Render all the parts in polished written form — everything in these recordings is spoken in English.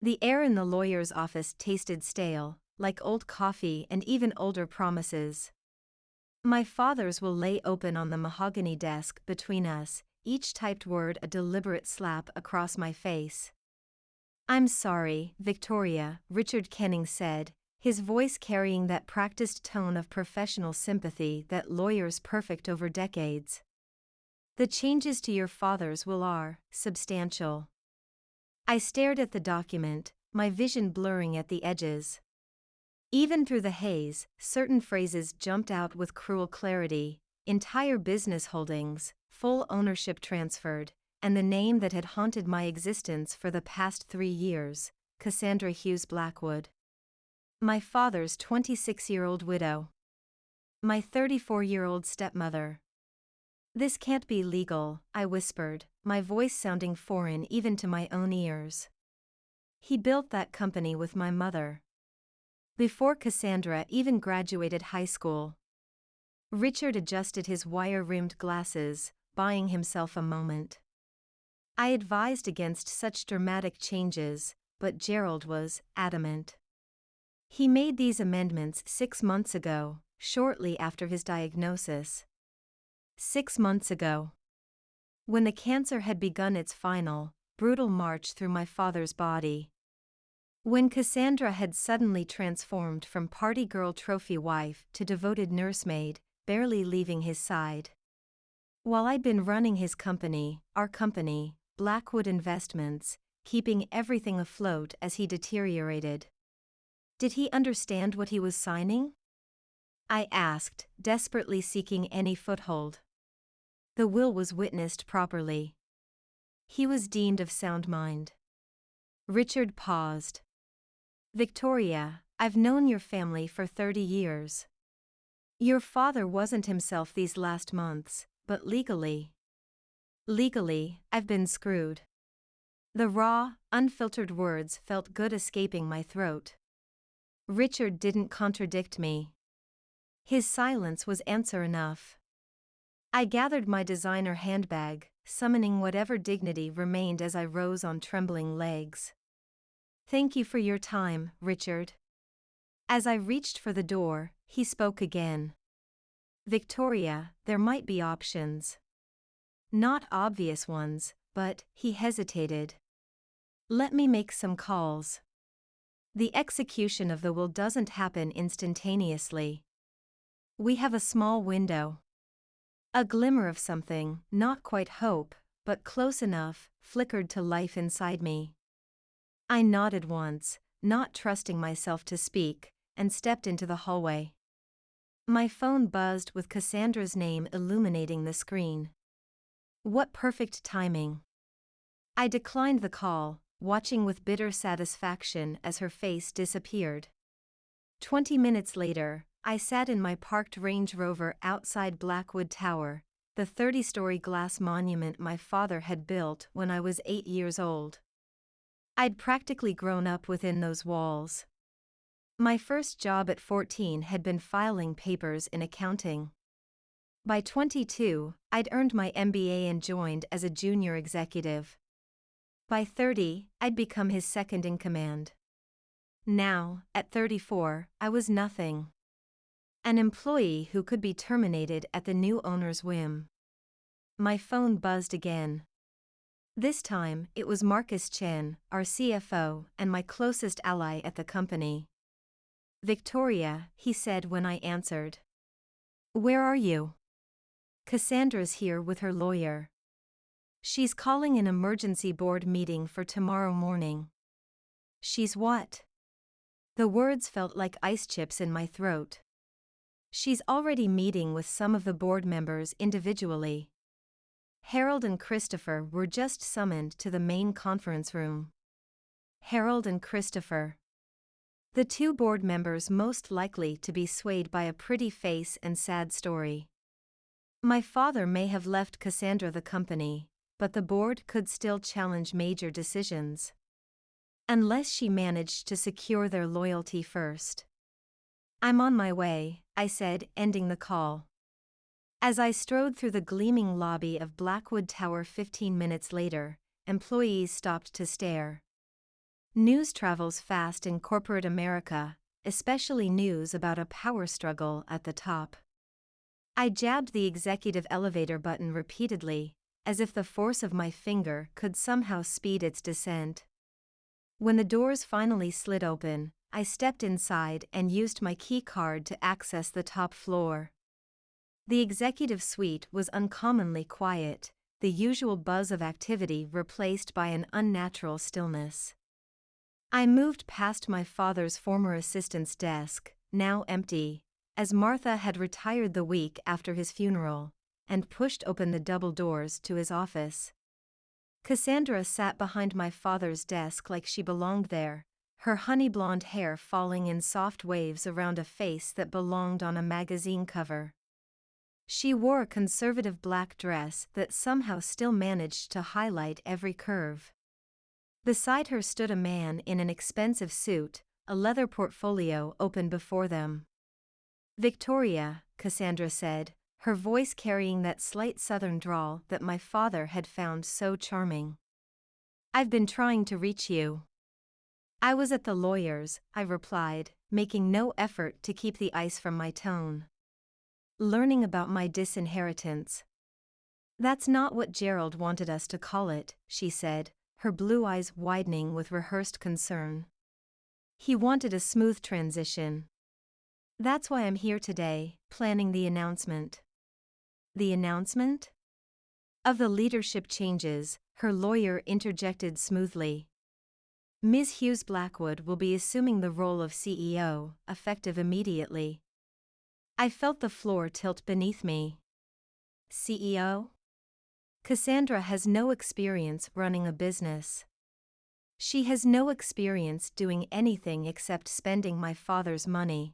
The air in the lawyer's office tasted stale, like old coffee and even older promises. My father's will lay open on the mahogany desk between us, each typed word a deliberate slap across my face. "I'm sorry, Victoria," Richard Kenning said, his voice carrying that practiced tone of professional sympathy that lawyers perfect over decades. "The changes to your father's will are substantial." I stared at the document, my vision blurring at the edges. Even through the haze, certain phrases jumped out with cruel clarity: entire business holdings, full ownership transferred, and the name that had haunted my existence for the past 3 years, Cassandra Hughes-Blackwood. My father's 26-year-old widow. My 34-year-old stepmother. "This can't be legal," I whispered, my voice sounding foreign even to my own ears. "He built that company with my mother. Before Cassandra even graduated high school." Richard adjusted his wire-rimmed glasses, buying himself a moment. I advised against such dramatic changes, but Gerald was adamant. "He made these amendments 6 months ago, shortly after his diagnosis." 6 months ago. When the cancer had begun its final, brutal march through my father's body. When Cassandra had suddenly transformed from party girl trophy wife to devoted nursemaid, barely leaving his side. While I'd been running his company, our company, Blackwood Investments, keeping everything afloat as he deteriorated. Did he understand what he was signing? I asked, desperately seeking any foothold. The will was witnessed properly. He was deemed of sound mind. Richard paused. "Victoria, I've known your family for 30 years. Your father wasn't himself these last months, but legally. Legally, I've been screwed." The raw, unfiltered words felt good escaping my throat. Richard didn't contradict me. His silence was answer enough. I gathered my designer handbag, summoning whatever dignity remained as I rose on trembling legs. "Thank you for your time, Richard." As I reached for the door, he spoke again. "Victoria, there might be options. Not obvious ones, but," he hesitated. "Let me make some calls. The execution of the will doesn't happen instantaneously. We have a small window." A glimmer of something, not quite hope, but close enough, flickered to life inside me. I nodded once, not trusting myself to speak, and stepped into the hallway. My phone buzzed with Cassandra's name illuminating the screen. What perfect timing. I declined the call, watching with bitter satisfaction as her face disappeared. 20 minutes later, I sat in my parked Range Rover outside Blackwood Tower, the 30-story glass monument my father had built when I was 8 years old. I'd practically grown up within those walls. My first job at 14 had been filing papers in accounting. By 22, I'd earned my MBA and joined as a junior executive. By 30, I'd become his second in command. Now, at 34, I was nothing. An employee who could be terminated at the new owner's whim. My phone buzzed again. This time, it was Marcus Chen, our CFO, and my closest ally at the company. "Victoria," he said when I answered. "Where are you?" "Cassandra's here with her lawyer. She's calling an emergency board meeting for tomorrow morning." "She's what?" The words felt like ice chips in my throat. "She's already meeting with some of the board members individually. Harold and Christopher were just summoned to the main conference room." Harold and Christopher. The 2 board members most likely to be swayed by a pretty face and sad story. My father may have left Cassandra the company, but the board could still challenge major decisions. Unless she managed to secure their loyalty first. "I'm on my way," I said, ending the call. As I strode through the gleaming lobby of Blackwood Tower 15 minutes later, employees stopped to stare. News travels fast in corporate America, especially news about a power struggle at the top. I jabbed the executive elevator button repeatedly, as if the force of my finger could somehow speed its descent. When the doors finally slid open, I stepped inside and used my key card to access the top floor. The executive suite was uncommonly quiet, the usual buzz of activity replaced by an unnatural stillness. I moved past my father's former assistant's desk, now empty, as Martha had retired the week after his funeral, and pushed open the double doors to his office. Cassandra sat behind my father's desk like she belonged there, her honey blonde hair falling in soft waves around a face that belonged on a magazine cover. She wore a conservative black dress that somehow still managed to highlight every curve. Beside her stood a man in an expensive suit, a leather portfolio open before them. "Victoria," Cassandra said, her voice carrying that slight southern drawl that my father had found so charming. "I've been trying to reach you." "I was at the lawyer's," I replied, making no effort to keep the ice from my tone. "Learning about my disinheritance." "That's not what Gerald wanted us to call it," she said, her blue eyes widening with rehearsed concern. "He wanted a smooth transition. That's why I'm here today, planning the announcement." "The announcement?" "Of the leadership changes," her lawyer interjected smoothly. "Ms. Hughes-Blackwood will be assuming the role of CEO, effective immediately." I felt the floor tilt beneath me. CEO? Cassandra has no experience running a business. She has no experience doing anything except spending my father's money.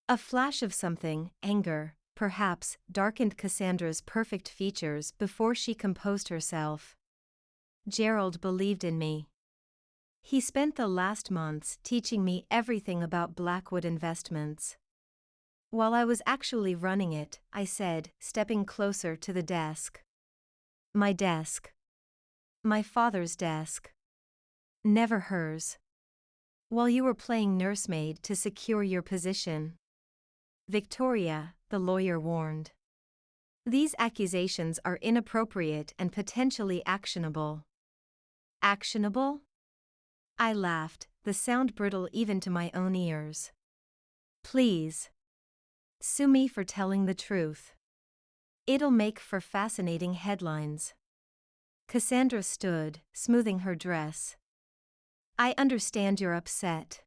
A flash of something, anger, perhaps, darkened Cassandra's perfect features before she composed herself. "Gerald believed in me. He spent the last months teaching me everything about Blackwood investments." "While I was actually running it," I said, stepping closer to the desk. "My desk. My father's desk. Never hers. While you were playing nursemaid to secure your position." "Victoria," the lawyer warned. "These accusations are inappropriate and potentially actionable." "Actionable?" I laughed, the sound brittle even to my own ears. "Please. Sue me for telling the truth. It'll make for fascinating headlines." Cassandra stood, smoothing her dress. "I understand you're upset.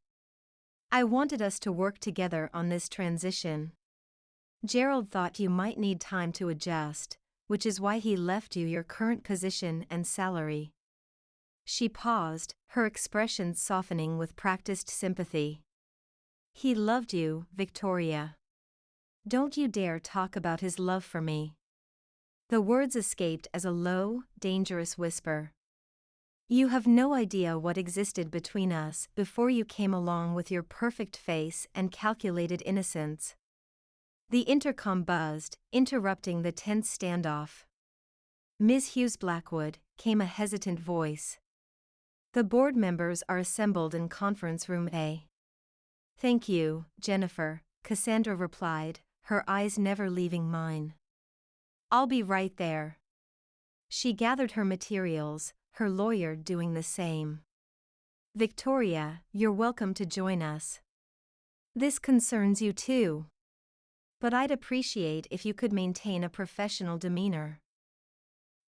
I wanted us to work together on this transition. Gerald thought you might need time to adjust, which is why he left you your current position and salary." She paused, her expression softening with practiced sympathy. "He loved you, Victoria. Don't you dare talk about his love for me." The words escaped as a low, dangerous whisper. "You have no idea what existed between us before you came along with your perfect face and calculated innocence." The intercom buzzed, interrupting the tense standoff. "Ms. Hughes-Blackwood," came a hesitant voice. "The board members are assembled in conference room A." "Thank you, Jennifer," Cassandra replied, her eyes never leaving mine. "I'll be right there." She gathered her materials, her lawyer doing the same. "Victoria, you're welcome to join us. This concerns you too. But I'd appreciate if you could maintain a professional demeanor."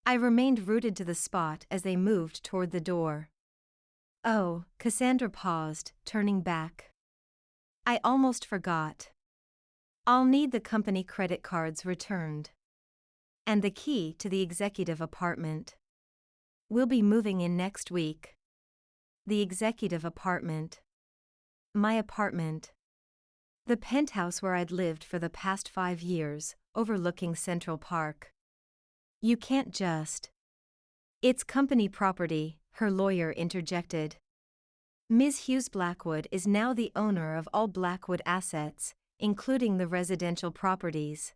I remained rooted to the spot as they moved toward the door. "Oh," Cassandra paused, turning back. "I almost forgot. I'll need the company credit cards returned. And the key to the executive apartment. We'll be moving in next week." The executive apartment. My apartment. The penthouse where I'd lived for the past 5 years, overlooking Central Park. "You can't just." "It's company property," her lawyer interjected. "Ms. Hughes-Blackwood is now the owner of all Blackwood assets, including the residential properties."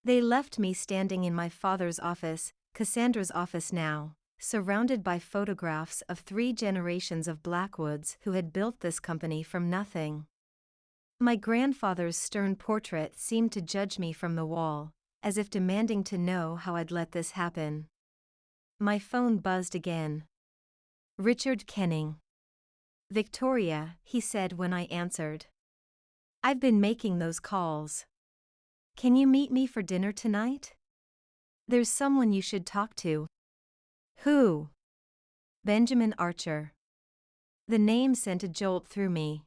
They left me standing in my father's office, Cassandra's office now, surrounded by photographs of 3 generations of Blackwoods who had built this company from nothing. My grandfather's stern portrait seemed to judge me from the wall, as if demanding to know how I'd let this happen. My phone buzzed again. Richard Kenning. Victoria, he said when I answered. I've been making those calls. Can you meet me for dinner tonight? There's someone you should talk to. Who? Benjamin Archer. The name sent a jolt through me.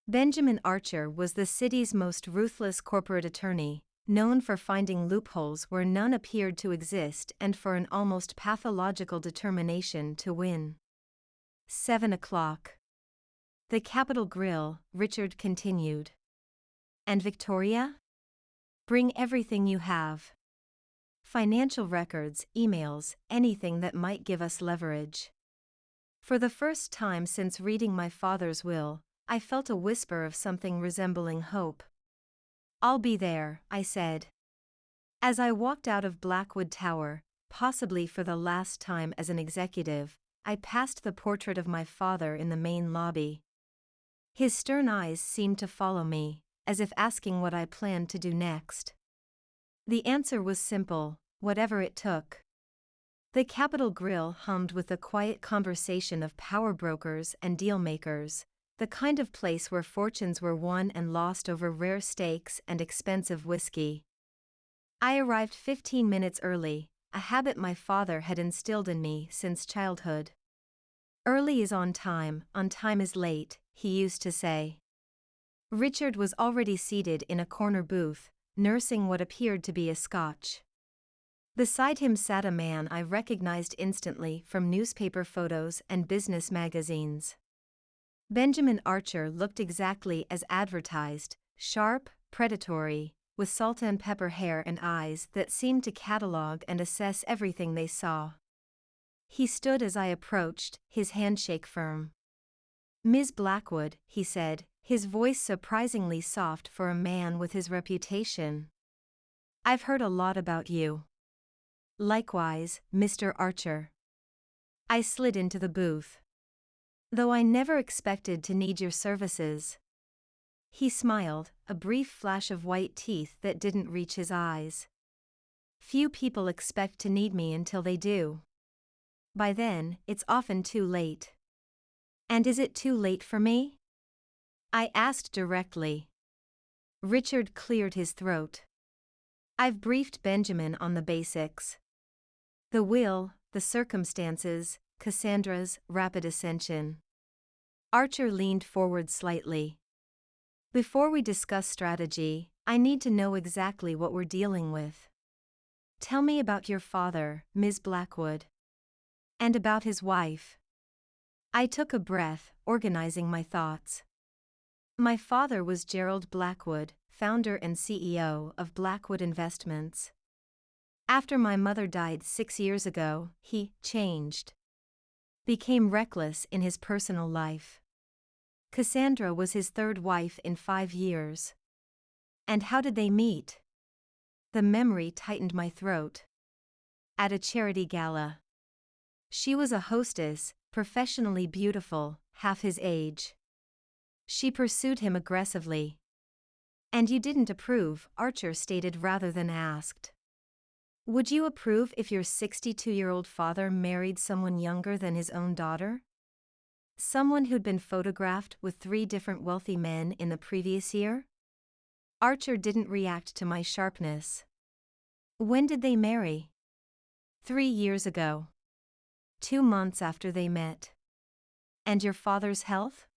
Benjamin Archer was the city's most ruthless corporate attorney, known for finding loopholes where none appeared to exist and for an almost pathological determination to win. 7 o'clock. The Capitol Grill, Richard continued. And Victoria? Bring everything you have. Financial records, emails, anything that might give us leverage. For the first time since reading my father's will, I felt a whisper of something resembling hope. I'll be there, I said. As I walked out of Blackwood Tower, possibly for the last time as an executive, I passed the portrait of my father in the main lobby. His stern eyes seemed to follow me, as if asking what I planned to do next. The answer was simple, whatever it took. The Capitol Grill hummed with the quiet conversation of power brokers and deal makers, the kind of place where fortunes were won and lost over rare steaks and expensive whiskey. I arrived 15 minutes early, a habit my father had instilled in me since childhood. Early is on time is late, he used to say. Richard was already seated in a corner booth, nursing what appeared to be a scotch. Beside him sat a man I recognized instantly from newspaper photos and business magazines. Benjamin Archer looked exactly as advertised, sharp, predatory, with salt and pepper hair and eyes that seemed to catalog and assess everything they saw. He stood as I approached, his handshake firm. Ms. Blackwood, he said, his voice surprisingly soft for a man with his reputation. I've heard a lot about you. Likewise, Mr. Archer. I slid into the booth. Though I never expected to need your services. He smiled, a brief flash of white teeth that didn't reach his eyes. Few people expect to need me until they do. By then, it's often too late. And is it too late for me? I asked directly. Richard cleared his throat. I've briefed Benjamin on the basics. The will, the circumstances, Cassandra's rapid ascension. Archer leaned forward slightly. Before we discuss strategy, I need to know exactly what we're dealing with. Tell me about your father, Ms. Blackwood. And about his wife. I took a breath, organizing my thoughts. My father was Gerald Blackwood, founder and CEO of Blackwood Investments. After my mother died 6 years ago, he changed. Became reckless in his personal life. Cassandra was his third wife in 5 years. And how did they meet? The memory tightened my throat. At a charity gala. She was a hostess, professionally beautiful, half his age. She pursued him aggressively. And you didn't approve, Archer stated rather than asked. Would you approve if your 62-year-old father married someone younger than his own daughter? Someone who'd been photographed with 3 different wealthy men in the previous year? Archer didn't react to my sharpness. When did they marry? 3 years ago. 2 months after they met. And your father's health?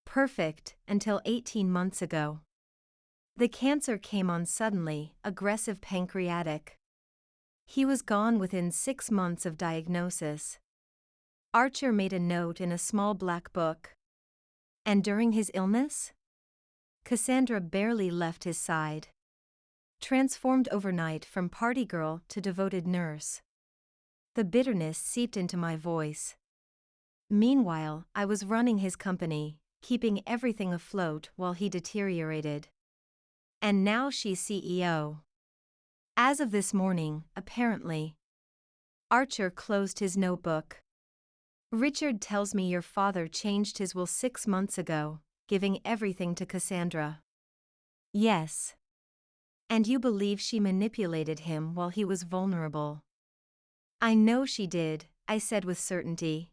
Perfect, until 18 months ago. The cancer came on suddenly, aggressive pancreatic. He was gone within 6 months of diagnosis. Archer made a note in a small black book. And during his illness? Cassandra barely left his side. Transformed overnight from party girl to devoted nurse. The bitterness seeped into my voice. Meanwhile, I was running his company, keeping everything afloat while he deteriorated. And now she's CEO. As of this morning, apparently. Archer closed his notebook. Richard tells me your father changed his will 6 months ago, giving everything to Cassandra. Yes. And you believe she manipulated him while he was vulnerable? I know she did, I said with certainty.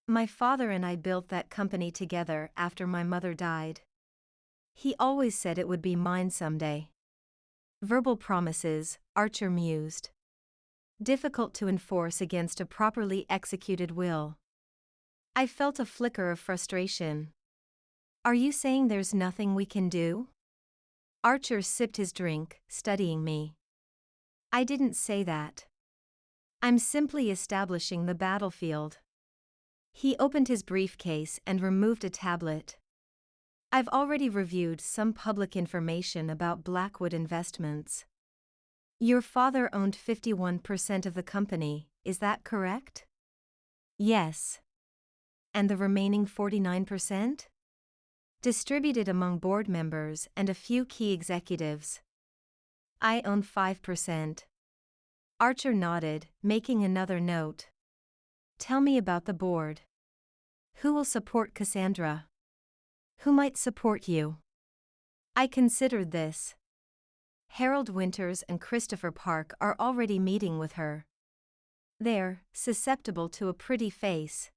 My father and I built that company together after my mother died. He always said it would be mine someday. Verbal promises, Archer mused. Difficult to enforce against a properly executed will. I felt a flicker of frustration. Are you saying there's nothing we can do? Archer sipped his drink, studying me. I didn't say that. I'm simply establishing the battlefield. He opened his briefcase and removed a tablet. I've already reviewed some public information about Blackwood Investments. Your father owned 51% of the company, is that correct? Yes. And the remaining 49%? Distributed among board members and a few key executives. I own 5%. Archer nodded, making another note. Tell me about the board. Who will support Cassandra? Who might support you? I considered this. Harold Winters and Christopher Park are already meeting with her. They're susceptible to a pretty face.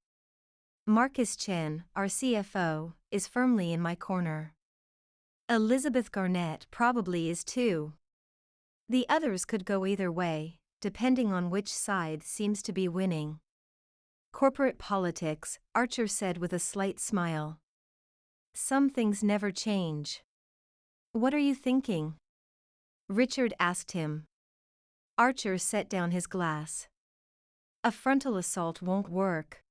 Marcus Chen, our CFO, is firmly in my corner. Elizabeth Garnett probably is too. The others could go either way, depending on which side seems to be winning. Corporate politics, Archer said with a slight smile. Some things never change. What are you thinking? Richard asked him. Archer set down his glass. A frontal assault won't work.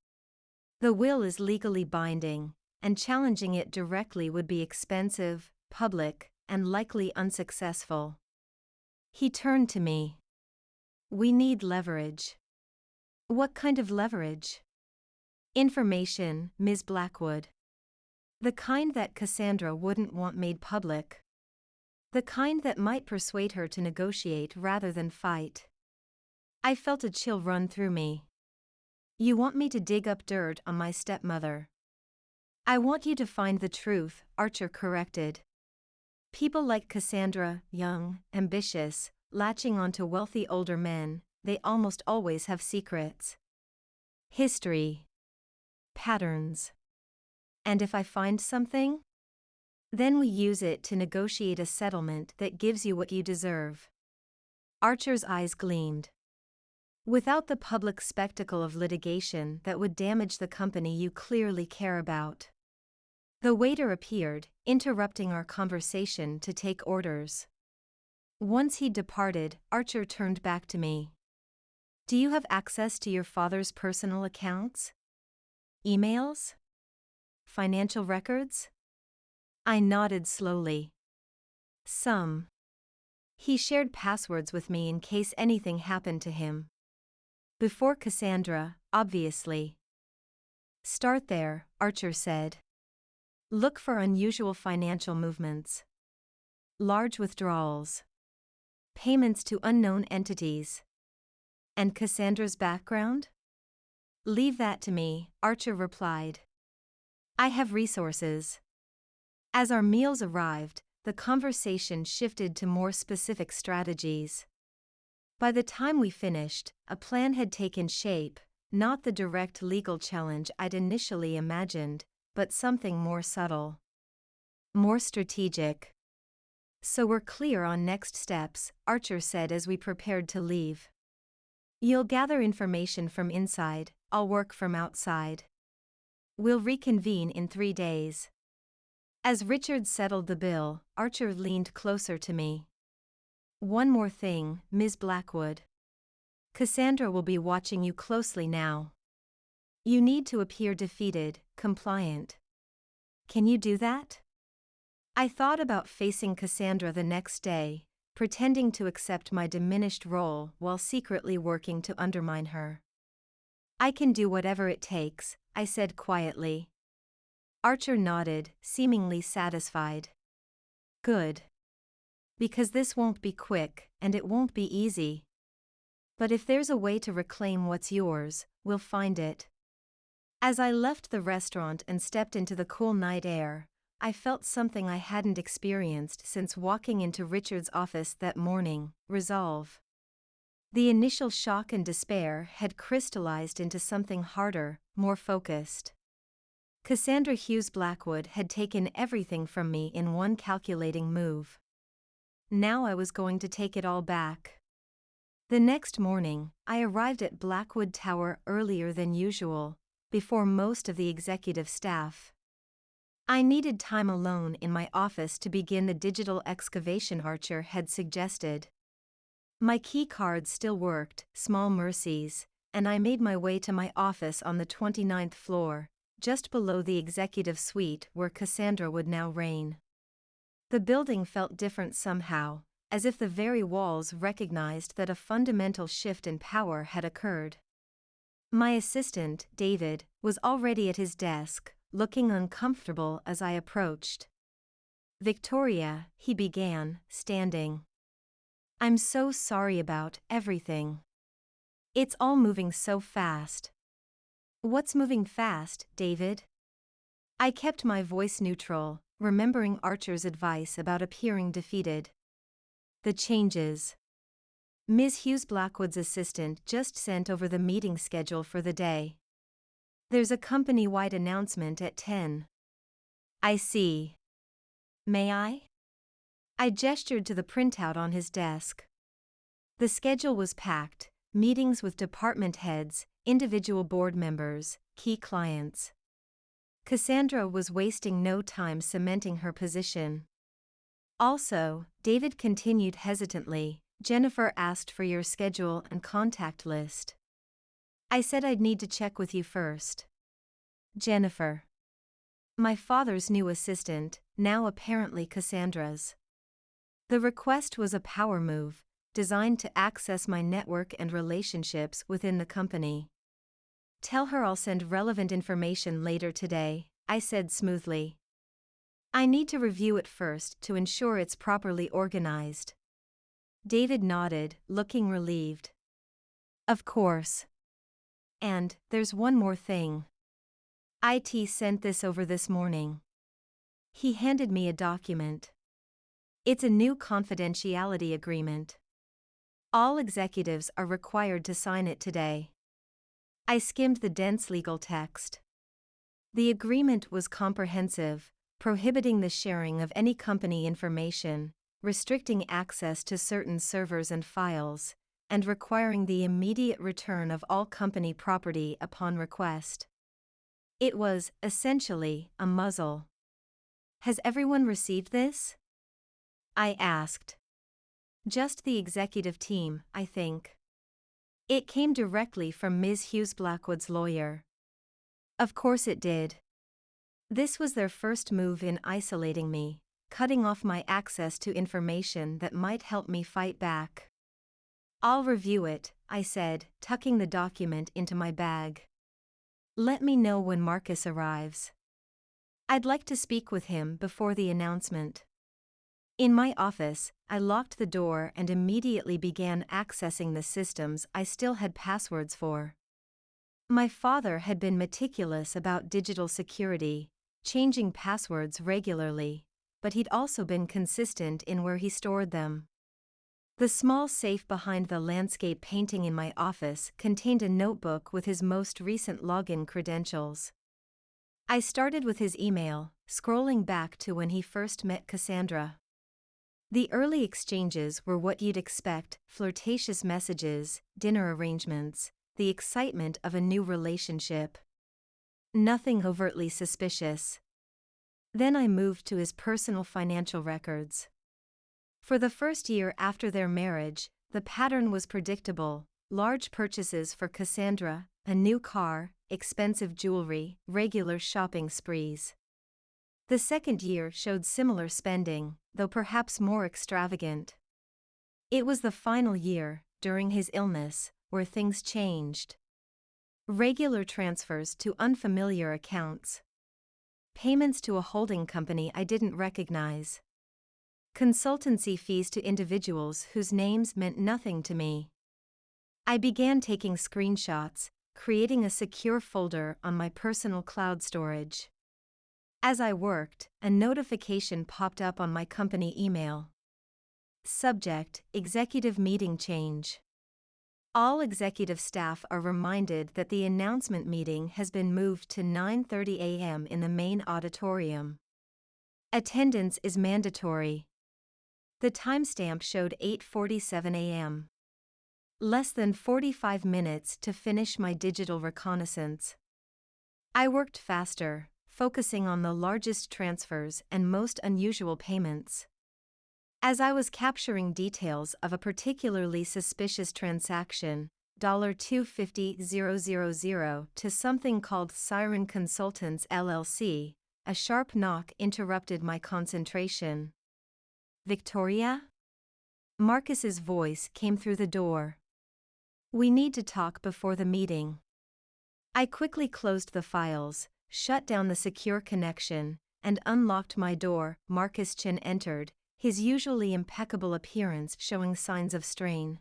The will is legally binding, and challenging it directly would be expensive, public, and likely unsuccessful. He turned to me. We need leverage. What kind of leverage? Information, Ms. Blackwood. The kind that Cassandra wouldn't want made public. The kind that might persuade her to negotiate rather than fight. I felt a chill run through me. You want me to dig up dirt on my stepmother? I want you to find the truth, Archer corrected. People like Cassandra, young, ambitious, latching onto wealthy older men, they almost always have secrets. History. Patterns. And if I find something? Then we use it to negotiate a settlement that gives you what you deserve. Archer's eyes gleamed. Without the public spectacle of litigation that would damage the company you clearly care about. The waiter appeared, interrupting our conversation to take orders. Once he'd departed, Archer turned back to me. Do you have access to your father's personal accounts? Emails? Financial records? I nodded slowly. Some. He shared passwords with me in case anything happened to him. Before Cassandra, obviously. Start there, Archer said. Look for unusual financial movements. Large withdrawals. Payments to unknown entities. And Cassandra's background? Leave that to me, Archer replied. I have resources. As our meals arrived, the conversation shifted to more specific strategies. By the time we finished, a plan had taken shape, not the direct legal challenge I'd initially imagined, but something more subtle. More strategic. So we're clear on next steps, Archer said as we prepared to leave. You'll gather information from inside, I'll work from outside. We'll reconvene in 3 days. As Richard settled the bill, Archer leaned closer to me. One more thing, Ms. Blackwood. Cassandra will be watching you closely now. You need to appear defeated, compliant. Can you do that? I thought about facing Cassandra the next day, pretending to accept my diminished role while secretly working to undermine her. I can do whatever it takes, I said quietly. Archer nodded, seemingly satisfied. Good. Because this won't be quick, and it won't be easy. But if there's a way to reclaim what's yours, we'll find it. As I left the restaurant and stepped into the cool night air, I felt something I hadn't experienced since walking into Richard's office that morning: resolve. The initial shock and despair had crystallized into something harder, more focused. Cassandra Hughes-Blackwood had taken everything from me in one calculating move. Now I was going to take it all back. The next morning, I arrived at Blackwood Tower earlier than usual, before most of the executive staff. I needed time alone in my office to begin the digital excavation Archer had suggested. My key card still worked, small mercies, and I made my way to my office on the 29th floor, just below the executive suite where Cassandra would now reign. The building felt different somehow, as if the very walls recognized that a fundamental shift in power had occurred. My assistant, David, was already at his desk, looking uncomfortable as I approached. "Victoria," he began, standing. "I'm so sorry about everything. It's all moving so fast." "What's moving fast, David?" I kept my voice neutral, remembering Archer's advice about appearing defeated. "The changes. Ms. Hughes-Blackwood's assistant just sent over the meeting schedule for the day. There's a company-wide announcement at 10. "I see. May I?" I gestured to the printout on his desk. The schedule was packed: meetings with department heads, individual board members, key clients. Cassandra was wasting no time cementing her position. "Also," David continued hesitantly, "Jennifer asked for your schedule and contact list." I said I'd need to check with you first. Jennifer. My father's new assistant, now apparently Cassandra's. The request was a power move, designed to access my network and relationships within the company. "Tell her I'll send relevant information later today," I said smoothly. "I need to review it first to ensure it's properly organized." David nodded, looking relieved. "Of course. And there's one more thing. IT sent this over this morning." He handed me a document. "It's a new confidentiality agreement. All executives are required to sign it today." I skimmed the dense legal text. The agreement was comprehensive, prohibiting the sharing of any company information, restricting access to certain servers and files, and requiring the immediate return of all company property upon request. It was, essentially, a muzzle. "Has everyone received this?" I asked. "Just the executive team, I think." It came directly from Ms. Hughes-Blackwood's lawyer. Of course it did. This was their first move in isolating me, cutting off my access to information that might help me fight back. "I'll review it," I said, tucking the document into my bag. "Let me know when Marcus arrives. I'd like to speak with him before the announcement." In my office, I locked the door and immediately began accessing the systems I still had passwords for. My father had been meticulous about digital security, changing passwords regularly, but he'd also been consistent in where he stored them. The small safe behind the landscape painting in my office contained a notebook with his most recent login credentials. I started with his email, scrolling back to when he first met Cassandra. The early exchanges were what you'd expect: flirtatious messages, dinner arrangements, the excitement of a new relationship. Nothing overtly suspicious. Then I moved to his personal financial records. For the first year after their marriage, the pattern was predictable: large purchases for Cassandra, a new car, expensive jewelry, regular shopping sprees. The second year showed similar spending, though perhaps more extravagant. It was the final year, during his illness, where things changed. Regular transfers to unfamiliar accounts. Payments to a holding company I didn't recognize. Consultancy fees to individuals whose names meant nothing to me. I began taking screenshots, creating a secure folder on my personal cloud storage. As I worked, a notification popped up on my company email. Subject: Executive Meeting Change. All executive staff are reminded that the announcement meeting has been moved to 9:30 a.m. in the main auditorium. Attendance is mandatory. The timestamp showed 8:47 a.m. Less than 45 minutes to finish my digital reconnaissance. I worked faster, focusing on the largest transfers and most unusual payments. As I was capturing details of a particularly suspicious transaction, $250,000 to something called Siren Consultants LLC, a sharp knock interrupted my concentration. Victoria? Marcus's voice came through the door. We need to talk before the meeting. I quickly closed the files, shut down the secure connection, and unlocked my door. Marcus Chin entered, his usually impeccable appearance showing signs of strain.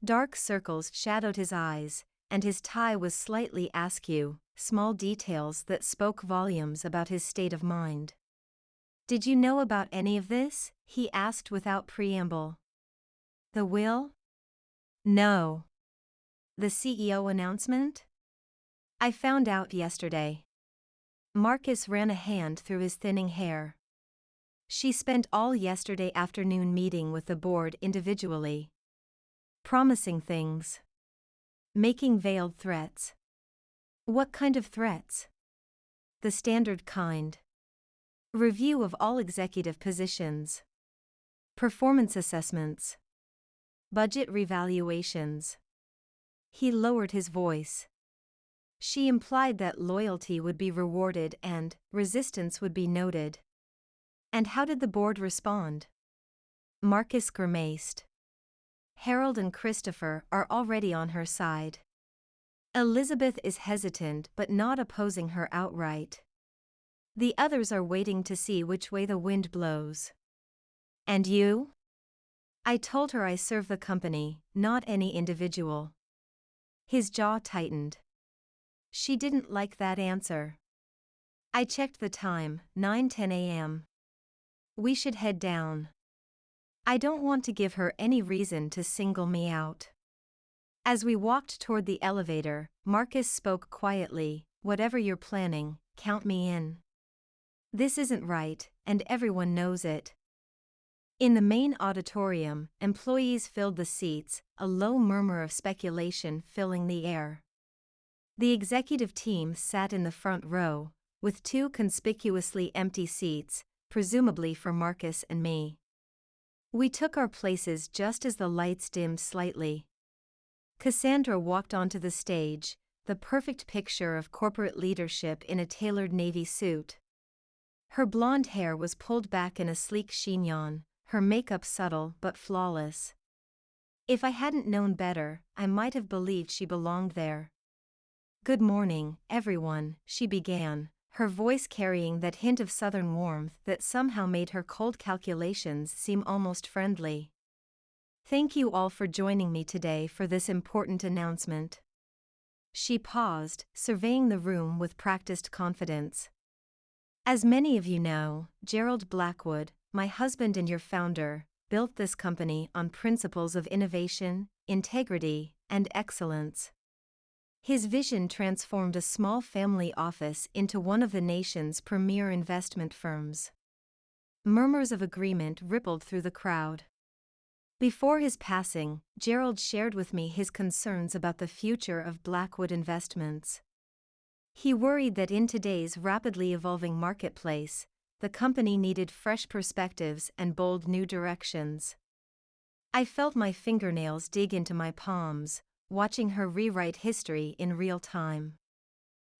Dark circles shadowed his eyes, and his tie was slightly askew, small details that spoke volumes about his state of mind. Did you know about any of this? He asked without preamble. The will? No. The CEO announcement? I found out yesterday. Marcus ran a hand through his thinning hair. She spent all yesterday afternoon meeting with the board individually. Promising things. Making veiled threats. What kind of threats? The standard kind. Review of all executive positions. Performance assessments. Budget revaluations. He lowered his voice. She implied that loyalty would be rewarded and resistance would be noted. And how did the board respond? Marcus grimaced. Harold and Christopher are already on her side. Elizabeth is hesitant but not opposing her outright. The others are waiting to see which way the wind blows. And you? I told her I serve the company, not any individual. His jaw tightened. She didn't like that answer. I checked the time, 9:10 a.m. We should head down. I don't want to give her any reason to single me out. As we walked toward the elevator, Marcus spoke quietly, whatever you're planning, count me in. This isn't right, and everyone knows it. In the main auditorium, employees filled the seats, a low murmur of speculation filling the air. The executive team sat in the front row, with two conspicuously empty seats, presumably for Marcus and me. We took our places just as the lights dimmed slightly. Cassandra walked onto the stage, the perfect picture of corporate leadership in a tailored navy suit. Her blonde hair was pulled back in a sleek chignon, her makeup subtle but flawless. If I hadn't known better, I might have believed she belonged there. Good morning, everyone, she began, her voice carrying that hint of southern warmth that somehow made her cold calculations seem almost friendly. Thank you all for joining me today for this important announcement. She paused, surveying the room with practiced confidence. As many of you know, Gerald Blackwood, my husband and your founder, built this company on principles of innovation, integrity, and excellence. His vision transformed a small family office into one of the nation's premier investment firms. Murmurs of agreement rippled through the crowd. Before his passing, Gerald shared with me his concerns about the future of Blackwood Investments. He worried that in today's rapidly evolving marketplace, the company needed fresh perspectives and bold new directions. I felt my fingernails dig into my palms, watching her rewrite history in real time.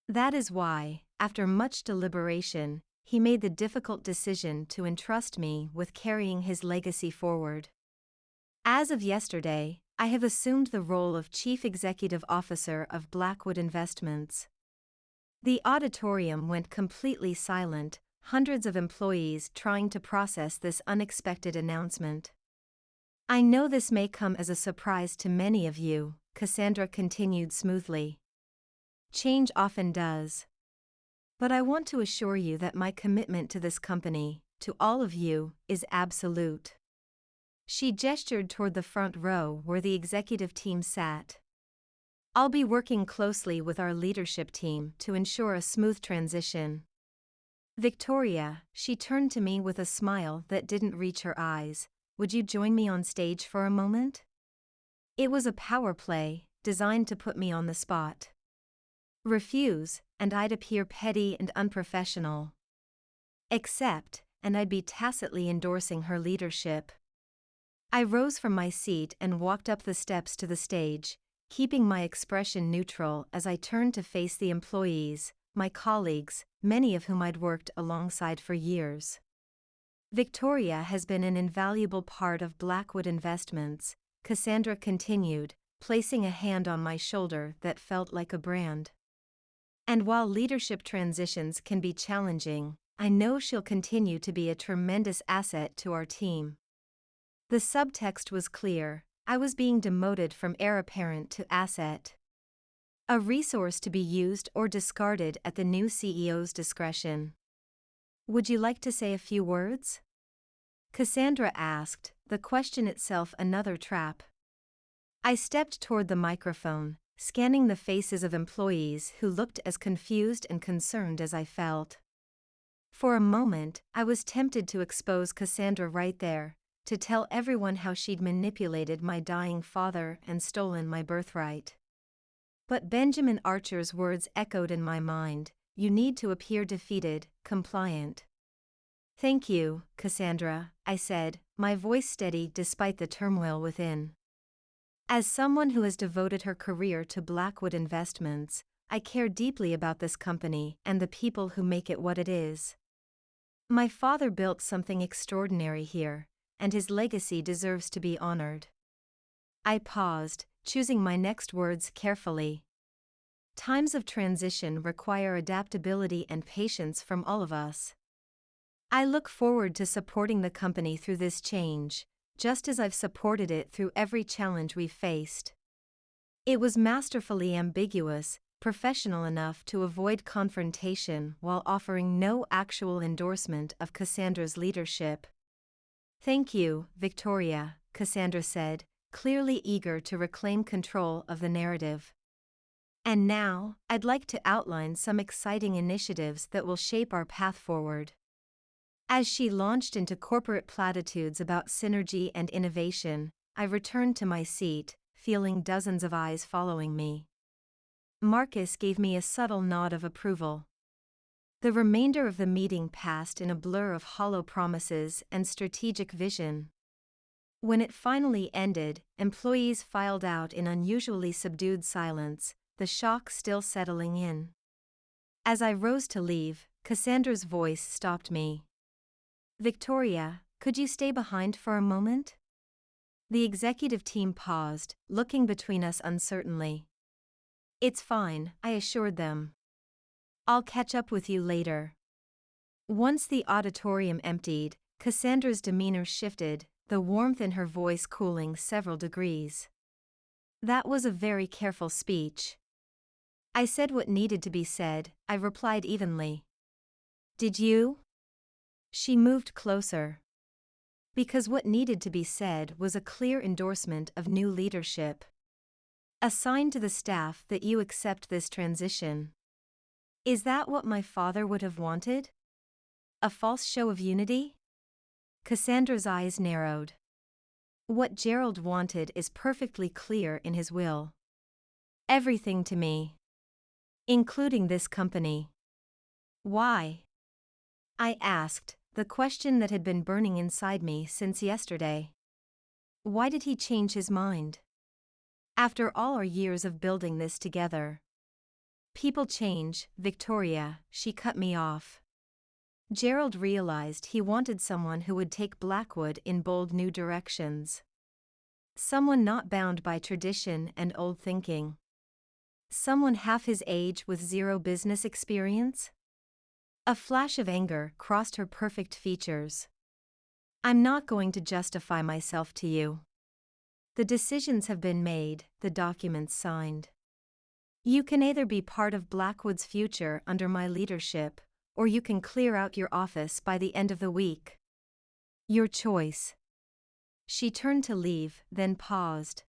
That is why, after much deliberation, he made the difficult decision to entrust me with carrying his legacy forward. As of yesterday, I have assumed the role of Chief Executive Officer of Blackwood Investments. The auditorium went completely silent, hundreds of employees trying to process this unexpected announcement. I know this may come as a surprise to many of you, Cassandra continued smoothly. Change often does. But I want to assure you that my commitment to this company, to all of you, is absolute. She gestured toward the front row where the executive team sat. I'll be working closely with our leadership team to ensure a smooth transition. Victoria, she turned to me with a smile that didn't reach her eyes. Would you join me on stage for a moment? It was a power play, designed to put me on the spot. Refuse, and I'd appear petty and unprofessional. Accept, and I'd be tacitly endorsing her leadership. I rose from my seat and walked up the steps to the stage, keeping my expression neutral as I turned to face the employees, my colleagues, many of whom I'd worked alongside for years. Victoria has been an invaluable part of Blackwood Investments, Cassandra continued, placing a hand on my shoulder that felt like a brand. And while leadership transitions can be challenging, I know she'll continue to be a tremendous asset to our team. The subtext was clear: I was being demoted from heir apparent to asset. A resource to be used or discarded at the new CEO's discretion. Would you like to say a few words? Cassandra asked, the question itself another trap. I stepped toward the microphone, scanning the faces of employees who looked as confused and concerned as I felt. For a moment, I was tempted to expose Cassandra right there, to tell everyone how she'd manipulated my dying father and stolen my birthright. But Benjamin Archer's words echoed in my mind: you need to appear defeated, compliant. Thank you, Cassandra, I said, my voice steady despite the turmoil within. As someone who has devoted her career to Blackwood Investments, I care deeply about this company and the people who make it what it is. My father built something extraordinary here, and his legacy deserves to be honored. I paused, choosing my next words carefully. Times of transition require adaptability and patience from all of us. I look forward to supporting the company through this change, just as I've supported it through every challenge we've faced. It was masterfully ambiguous, professional enough to avoid confrontation while offering no actual endorsement of Cassandra's leadership. Thank you, Victoria, Cassandra said, clearly eager to reclaim control of the narrative. And now, I'd like to outline some exciting initiatives that will shape our path forward. As she launched into corporate platitudes about synergy and innovation, I returned to my seat, feeling dozens of eyes following me. Marcus gave me a subtle nod of approval. The remainder of the meeting passed in a blur of hollow promises and strategic vision. When it finally ended, employees filed out in unusually subdued silence, the shock still settling in. As I rose to leave, Cassandra's voice stopped me. Victoria, could you stay behind for a moment? The executive team paused, looking between us uncertainly. It's fine, I assured them. I'll catch up with you later. Once the auditorium emptied, Cassandra's demeanor shifted, the warmth in her voice cooling several degrees. That was a very careful speech. I said what needed to be said, I replied evenly. Did you? She moved closer. Because what needed to be said was a clear endorsement of new leadership. A sign to the staff that you accept this transition. Is that what my father would have wanted? A false show of unity? Cassandra's eyes narrowed. What Gerald wanted is perfectly clear in his will. Everything to me. Including this company. Why? I asked, the question that had been burning inside me since yesterday. Why did he change his mind? After all our years of building this together. People change, Victoria, she cut me off. Gerald realized he wanted someone who would take Blackwood in bold new directions. Someone not bound by tradition and old thinking. Someone half his age with zero business experience? A flash of anger crossed her perfect features. I'm not going to justify myself to you. The decisions have been made, the documents signed. You can either be part of Blackwood's future under my leadership, or you can clear out your office by the end of the week. Your choice. She turned to leave, then paused.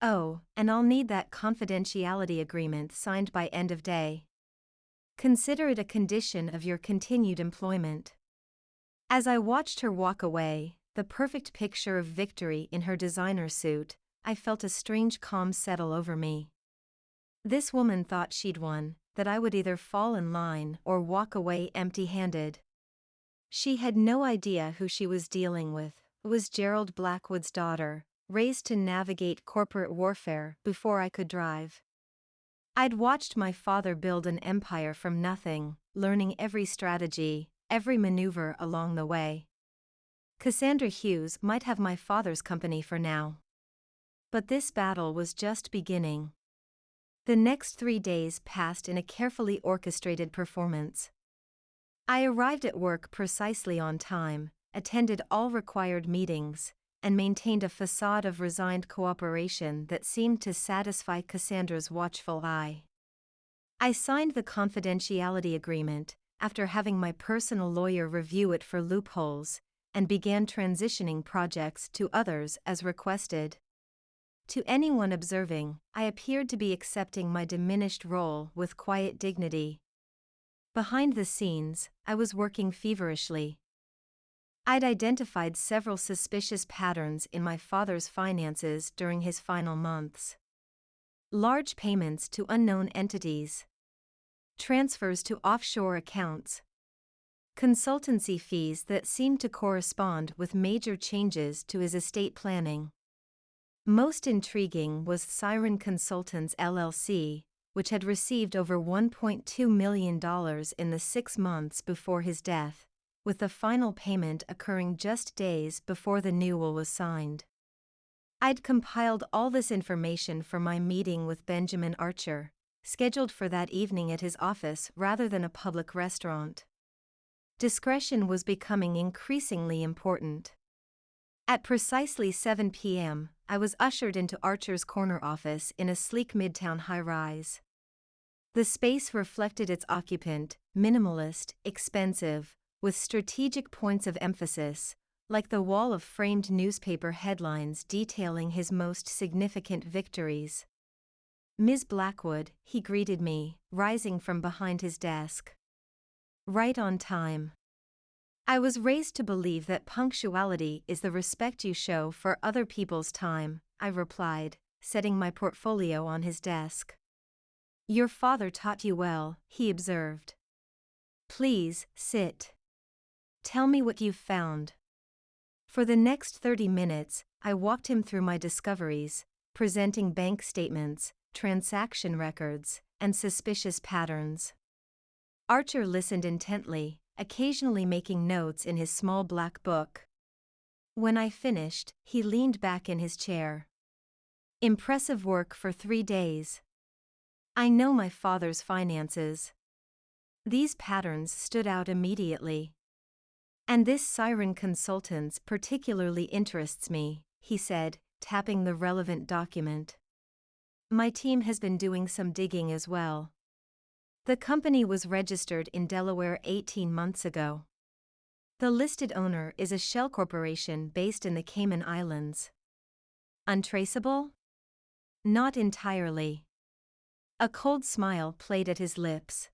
Oh, and I'll need that confidentiality agreement signed by end of day. Consider it a condition of your continued employment. As I watched her walk away, the perfect picture of Victory in her designer suit, I felt a strange calm settle over me. This woman thought she'd won, that I would either fall in line or walk away empty-handed. She had no idea who she was dealing with. It was Gerald Blackwood's daughter, raised to navigate corporate warfare before I could drive. I'd watched my father build an empire from nothing, learning every strategy, every maneuver along the way. Cassandra Hughes might have my father's company for now. But this battle was just beginning. The next 3 days passed in a carefully orchestrated performance. I arrived at work precisely on time, attended all required meetings, and maintained a facade of resigned cooperation that seemed to satisfy Cassandra's watchful eye. I signed the confidentiality agreement, after having my personal lawyer review it for loopholes, and began transitioning projects to others as requested. To anyone observing, I appeared to be accepting my diminished role with quiet dignity. Behind the scenes, I was working feverishly. I'd identified several suspicious patterns in my father's finances during his final months. Large payments to unknown entities. Transfers to offshore accounts. Consultancy fees that seemed to correspond with major changes to his estate planning. Most intriguing was Siren Consultants LLC, which had received over $1.2 million in the 6 months before his death, with the final payment occurring just days before the new will was signed. I'd compiled all this information for my meeting with Benjamin Archer, scheduled for that evening at his office rather than a public restaurant. Discretion was becoming increasingly important. At precisely 7 p.m., I was ushered into Archer's corner office in a sleek midtown high-rise. The space reflected its occupant, minimalist, expensive, with strategic points of emphasis, like the wall of framed newspaper headlines detailing his most significant victories. "Ms. Blackwood," he greeted me, rising from behind his desk. "Right on time." I was raised to believe that punctuality is the respect you show for other people's time, I replied, setting my portfolio on his desk. "Your father taught you well," he observed. "Please, sit. Tell me what you've found." For the next 30 minutes, I walked him through my discoveries, presenting bank statements, transaction records, and suspicious patterns. Archer listened intently, occasionally making notes in his small black book. When I finished, he leaned back in his chair. "Impressive work for 3 days. I know my father's finances. These patterns stood out immediately. And this Siren Consultants particularly interests me," he said, tapping the relevant document. "My team has been doing some digging as well. The company was registered in Delaware 18 months ago. The listed owner is a shell corporation based in the Cayman Islands. Untraceable? Not entirely." A cold smile played at his lips.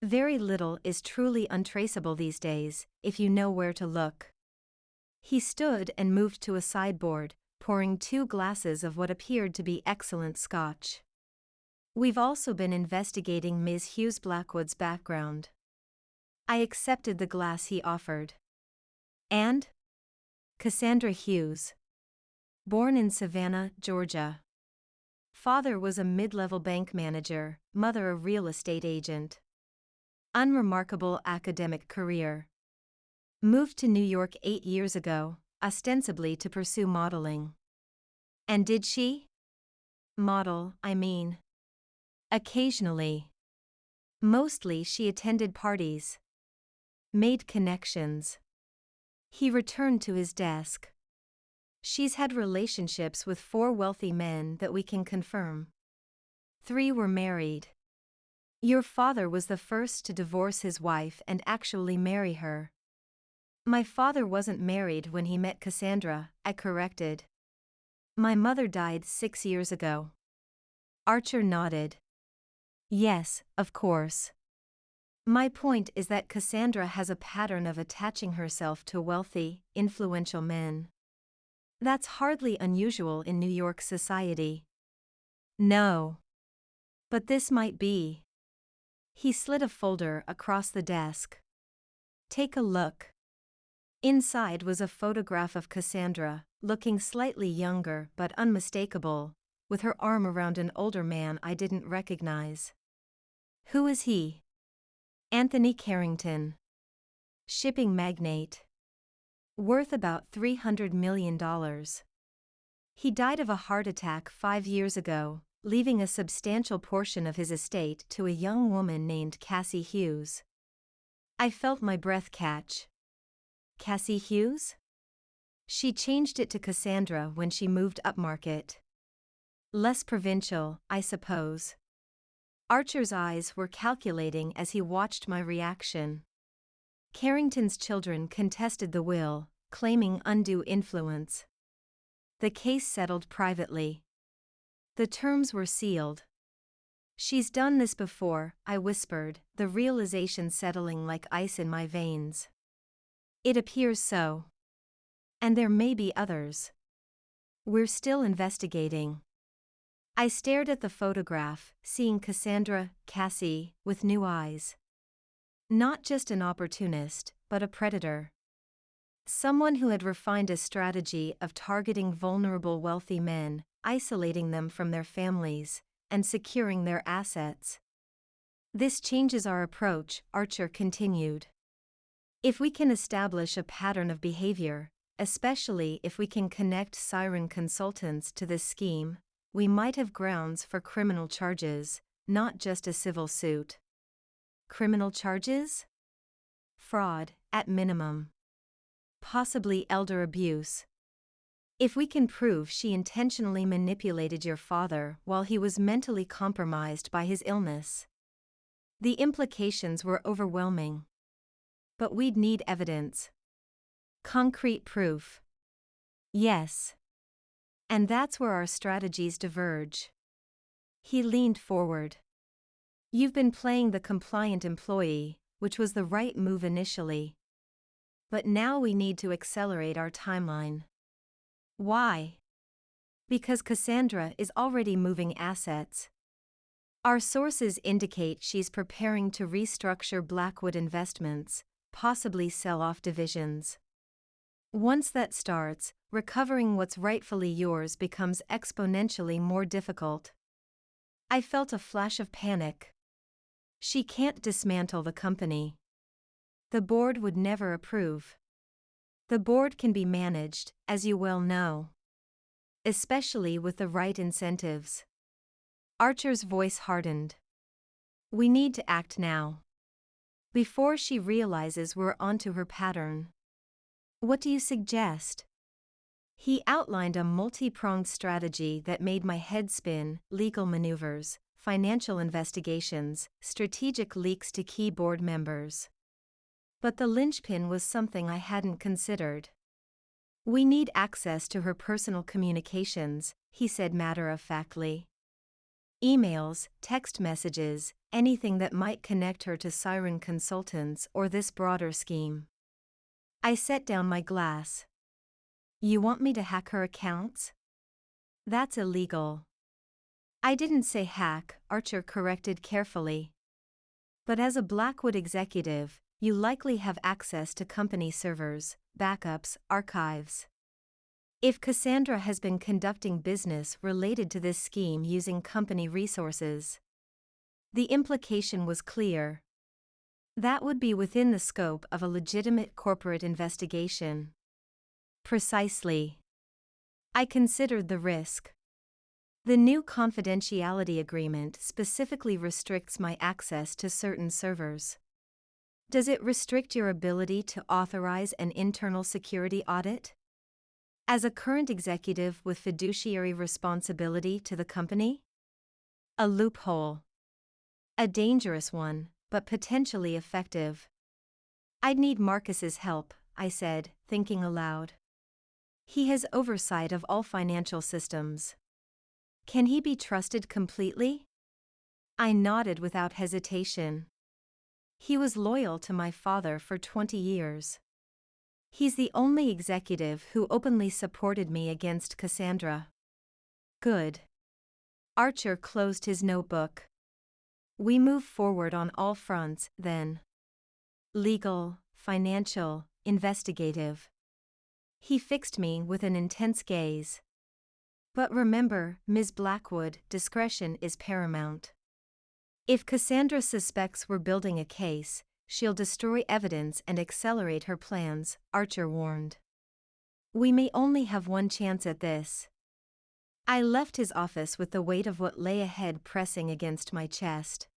"Very little is truly untraceable these days, if you know where to look." He stood and moved to a sideboard, pouring 2 glasses of what appeared to be excellent scotch. "We've also been investigating Ms. Hughes-Blackwood's background." I accepted the glass he offered. "And?" "Cassandra Hughes. Born in Savannah, Georgia. Father was a mid-level bank manager, mother a real estate agent. Unremarkable academic career. Moved to New York 8 years ago, ostensibly to pursue modeling." "And did she?" "Model, I mean." "Occasionally. Mostly she attended parties. Made connections." He returned to his desk. She's had relationships with 4 wealthy men that we can confirm. 3 were married. Your father was the first to divorce his wife and actually marry her. My father wasn't married when he met Cassandra, I corrected. My mother died 6 years ago. Archer nodded. Yes, of course. My point is that Cassandra has a pattern of attaching herself to wealthy, influential men. That's hardly unusual in New York society. No. But this might be. He slid a folder across the desk. Take a look. Inside was a photograph of Cassandra, looking slightly younger but unmistakable, with her arm around an older man I didn't recognize. Who is he? Anthony Carrington. Shipping magnate. Worth about $300 million. He died of a heart attack 5 years ago, leaving a substantial portion of his estate to a young woman named Cassie Hughes. I felt my breath catch. Cassie Hughes? She changed it to Cassandra when she moved upmarket. Less provincial, I suppose. Archer's eyes were calculating as he watched my reaction. Carrington's children contested the will, claiming undue influence. The case settled privately. The terms were sealed. She's done this before, I whispered, the realization settling like ice in my veins. It appears so. And there may be others. We're still investigating. I stared at the photograph, seeing Cassandra, Cassie, with new eyes. Not just an opportunist, but a predator. Someone who had refined a strategy of targeting vulnerable wealthy men, isolating them from their families, and securing their assets. This changes our approach, Archer continued. If we can establish a pattern of behavior, especially if we can connect Siren Consultants to this scheme, we might have grounds for criminal charges, not just a civil suit. Criminal charges? Fraud, at minimum. Possibly elder abuse. If we can prove she intentionally manipulated your father while he was mentally compromised by his illness. The implications were overwhelming. But we'd need evidence. Concrete proof. Yes. And that's where our strategies diverge. He leaned forward. You've been playing the compliant employee, which was the right move initially. But now we need to accelerate our timeline. Why? Because Cassandra is already moving assets. Our sources indicate she's preparing to restructure Blackwood Investments, possibly sell off divisions. Once that starts, recovering what's rightfully yours becomes exponentially more difficult. I felt a flash of panic. She can't dismantle the company. The board would never approve. The board can be managed, as you well know. Especially with the right incentives. Archer's voice hardened. We need to act now. Before she realizes we're onto her pattern. What do you suggest? He outlined a multi-pronged strategy that made my head spin: legal maneuvers, financial investigations, strategic leaks to key board members. But the linchpin was something I hadn't considered. We need access to her personal communications, he said matter-of-factly. Emails, text messages, anything that might connect her to Siren Consultants or this broader scheme. I set down my glass. You want me to hack her accounts? That's illegal. I didn't say hack, Archer corrected carefully. But as a Blackwood executive, you likely have access to company servers, backups, archives. If Cassandra has been conducting business related to this scheme using company resources, the implication was clear. That would be within the scope of a legitimate corporate investigation. Precisely. I considered the risk. The new confidentiality agreement specifically restricts my access to certain servers. Does it restrict your ability to authorize an internal security audit? As a current executive with fiduciary responsibility to the company? A loophole. A dangerous one, but potentially effective. I'd need Marcus's help, I said, thinking aloud. He has oversight of all financial systems. Can he be trusted completely? I nodded without hesitation. He was loyal to my father for 20 years. He's the only executive who openly supported me against Cassandra. Good. Archer closed his notebook. We move forward on all fronts, then. Legal, financial, investigative. He fixed me with an intense gaze. But remember, Ms. Blackwood, discretion is paramount. If Cassandra suspects we're building a case, she'll destroy evidence and accelerate her plans, Archer warned. We may only have one chance at this. I left his office with the weight of what lay ahead pressing against my chest.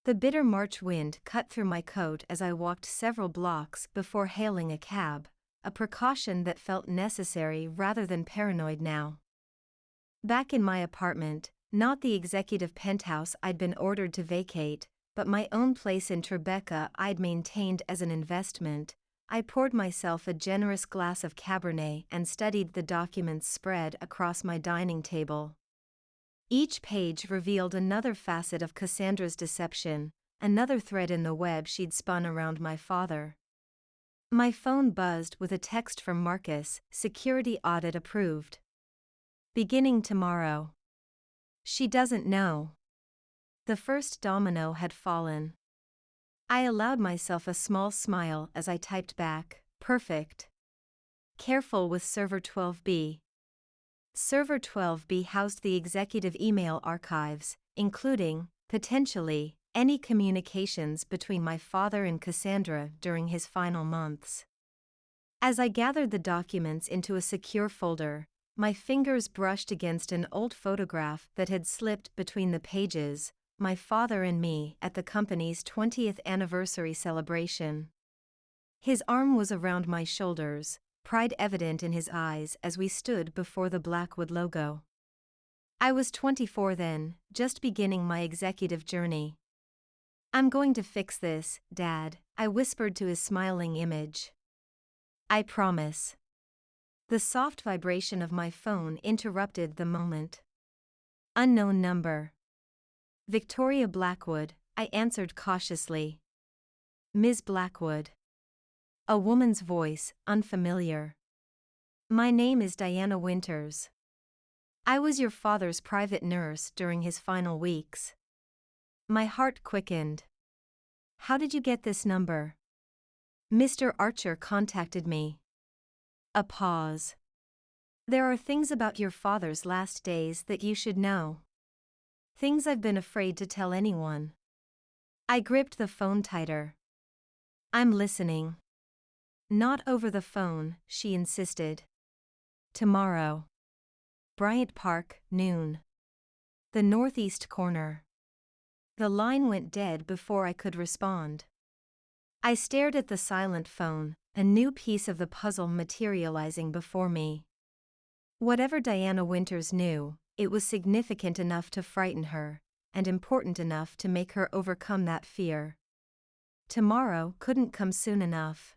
The bitter March wind cut through my coat as I walked several blocks before hailing a cab, a precaution that felt necessary rather than paranoid now. Back in my apartment, not the executive penthouse I'd been ordered to vacate, but my own place in Tribeca I'd maintained as an investment, I poured myself a generous glass of Cabernet and studied the documents spread across my dining table. Each page revealed another facet of Cassandra's deception, another thread in the web she'd spun around my father. My phone buzzed with a text from Marcus, security audit approved. Beginning tomorrow. She doesn't know. The first domino had fallen. I allowed myself a small smile as I typed back, perfect. Careful with Server 12B. Server 12B housed the executive email archives, including, potentially, any communications between my father and Cassandra during his final months. As I gathered the documents into a secure folder, my fingers brushed against an old photograph that had slipped between the pages, my father and me at the company's 20th anniversary celebration. His arm was around my shoulders, pride evident in his eyes as we stood before the Blackwood logo. I was 24 then, just beginning my executive journey. I'm going to fix this, Dad, I whispered to his smiling image. I promise. The soft vibration of my phone interrupted the moment. Unknown number. Victoria Blackwood, I answered cautiously. Ms. Blackwood. A woman's voice, unfamiliar. My name is Diana Winters. I was your father's private nurse during his final weeks. My heart quickened. How did you get this number? Mr. Archer contacted me. A pause. There are things about your father's last days that you should know. Things I've been afraid to tell anyone. I gripped the phone tighter. I'm listening. Not over the phone, she insisted. Tomorrow. Bryant Park, noon. The northeast corner. The line went dead before I could respond. I stared at the silent phone, a new piece of the puzzle materializing before me. Whatever Diana Winters knew, it was significant enough to frighten her, and important enough to make her overcome that fear. Tomorrow couldn't come soon enough.